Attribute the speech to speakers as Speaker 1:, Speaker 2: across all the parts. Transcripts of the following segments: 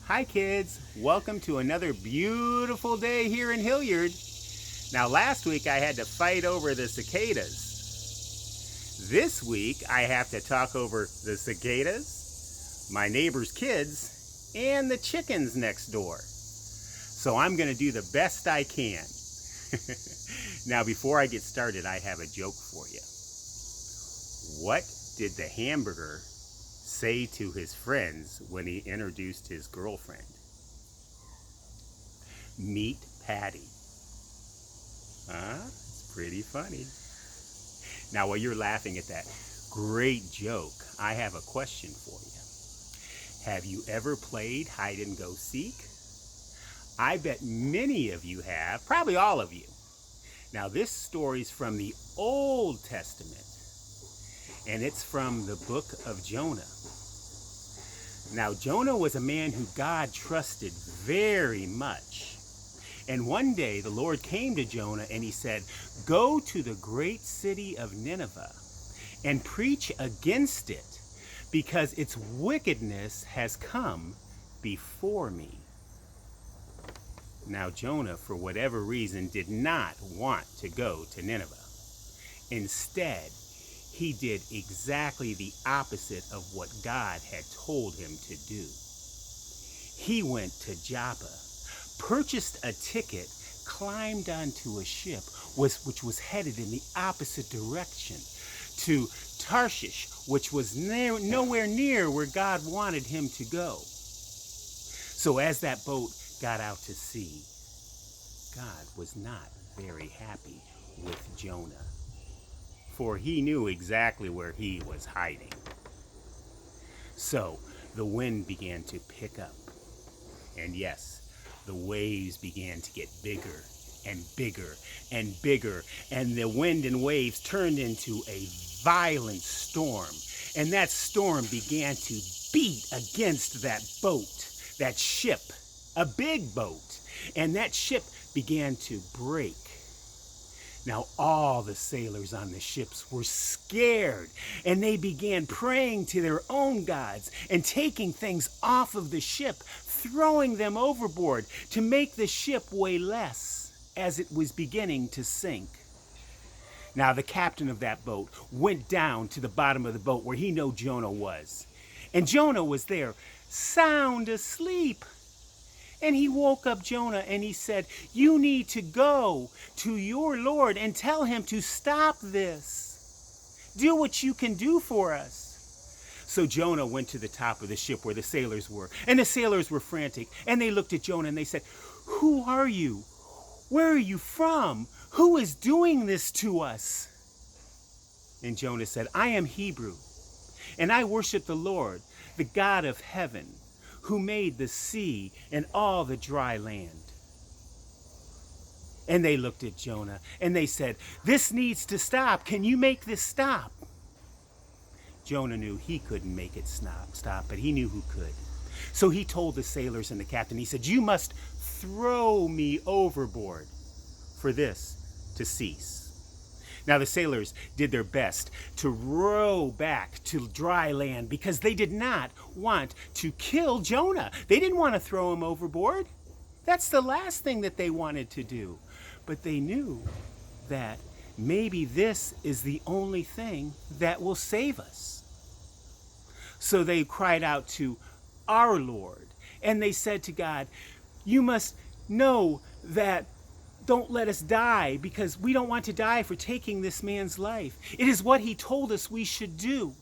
Speaker 1: Hi kids, welcome to another beautiful day here in Hilliard. Now last week I had to fight over the cicadas. This week I have to talk over the cicadas, my neighbor's kids, and the chickens next door. So I'm going to do the best I can. Now before I get started, I have a joke for you. What did the hamburger say to his friends when he introduced his girlfriend? Meet Patty. Huh? It's pretty funny. Now while you're laughing at that great joke, I have a question for you. Have you ever played hide and go seek? I bet many of you have, probably all of you. Now this story's from the Old Testament, and it's from the book of Jonah. Now Jonah was a man who God trusted very much. And one day the Lord came to Jonah and he said, "Go to the great city of Nineveh and preach against it, because its wickedness has come before me." Now Jonah, for whatever reason, did not want to go to Nineveh. Instead, he did exactly the opposite of what God had told him to do. He went to Joppa, purchased a ticket, climbed onto a ship which was headed in the opposite direction to Tarshish, which was nowhere near where God wanted him to go. So as that boat got out to sea, God was not very happy with Jonah, for he knew exactly where he was hiding. So the wind began to pick up, and yes, the waves began to get bigger and bigger and bigger, and the wind and waves turned into a violent storm, and that storm began to beat against that boat, that ship, a big boat, and that ship began to break. Now all the sailors on the ships were scared, and they began praying to their own gods and taking things off of the ship, throwing them overboard to make the ship weigh less as it was beginning to sink. Now the captain of that boat went down to the bottom of the boat where he knew Jonah was. And Jonah was there, sound asleep. And he woke up Jonah and he said, "You need to go to your Lord and tell him to stop this. Do what you can do for us." So Jonah went to the top of the ship where the sailors were, and the sailors were frantic, and they looked at Jonah and they said, "Who are you? Where are you from? Who is doing this to us?" And Jonah said, "I am Hebrew, and I worship the Lord, the God of heaven, who made the sea and all the dry land." And they looked at Jonah and they said, "This needs to stop. Can you make this stop?" Jonah knew he couldn't make it stop, but he knew who could. So he told the sailors and the captain, he said, "You must throw me overboard for this to cease." Now the sailors did their best to row back to dry land because they did not want to kill Jonah. They didn't want to throw him overboard. That's the last thing that they wanted to do. But they knew that maybe this is the only thing that will save us. So they cried out to our Lord, and they said to God, "You must know that don't let us die, because we don't want to die for taking this man's life. It is what he told us we should do."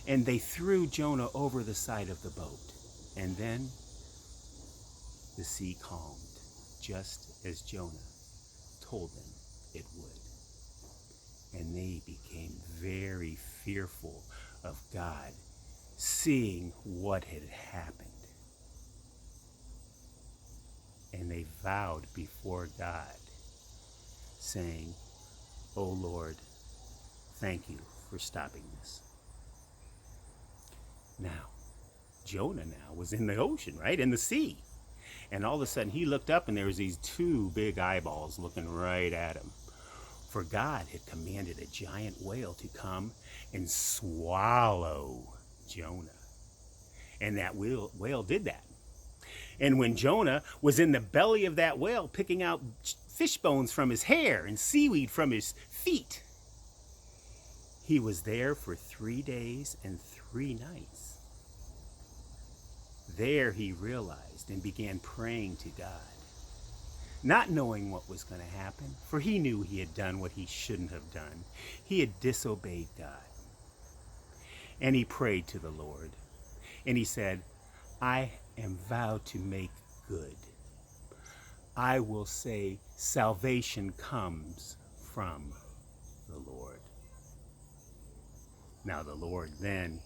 Speaker 1: And they threw Jonah over the side of the boat. And then the sea calmed, just as Jonah told them it would. And they became very fearful of God, seeing what had happened. And they vowed before God, saying, "O Lord, thank you for stopping this." Now, Jonah now was in the ocean, right? In the sea. And all of a sudden he looked up and there was these two big eyeballs looking right at him. For God had commanded a giant whale to come and swallow Jonah. And that whale did that. And when Jonah was in the belly of that whale, picking out fish bones from his hair and seaweed from his feet, he was there for 3 days and 3 nights. There he realized and began praying to God, not knowing what was going to happen, for he knew he had done what he shouldn't have done. He had disobeyed God. And he prayed to the Lord. And he said, I am vowed to make good. I will say salvation comes from the Lord. Now the Lord then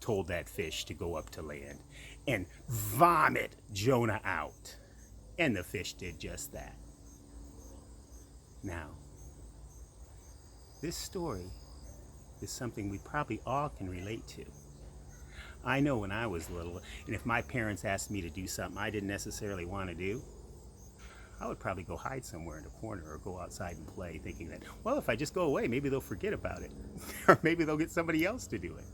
Speaker 1: told that fish to go up to land and vomit Jonah out. And the fish did just that. Now, this story is something we probably all can relate to. I know when I was little, and if my parents asked me to do something I didn't necessarily want to do, I would probably go hide somewhere in a corner or go outside and play, thinking that, well, if I just go away, maybe they'll forget about it. Or maybe they'll get somebody else to do it.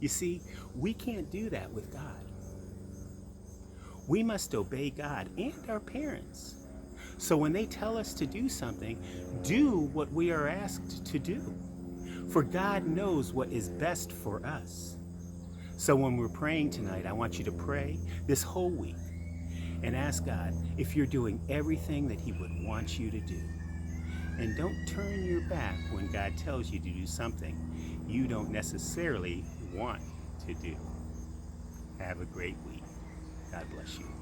Speaker 1: You see, we can't do that with God. We must obey God and our parents. So when they tell us to do something, do what we are asked to do. For God knows what is best for us. So when we're praying tonight, I want you to pray this whole week and ask God if you're doing everything that He would want you to do. And don't turn your back when God tells you to do something you don't necessarily want to do. Have a great week. God bless you.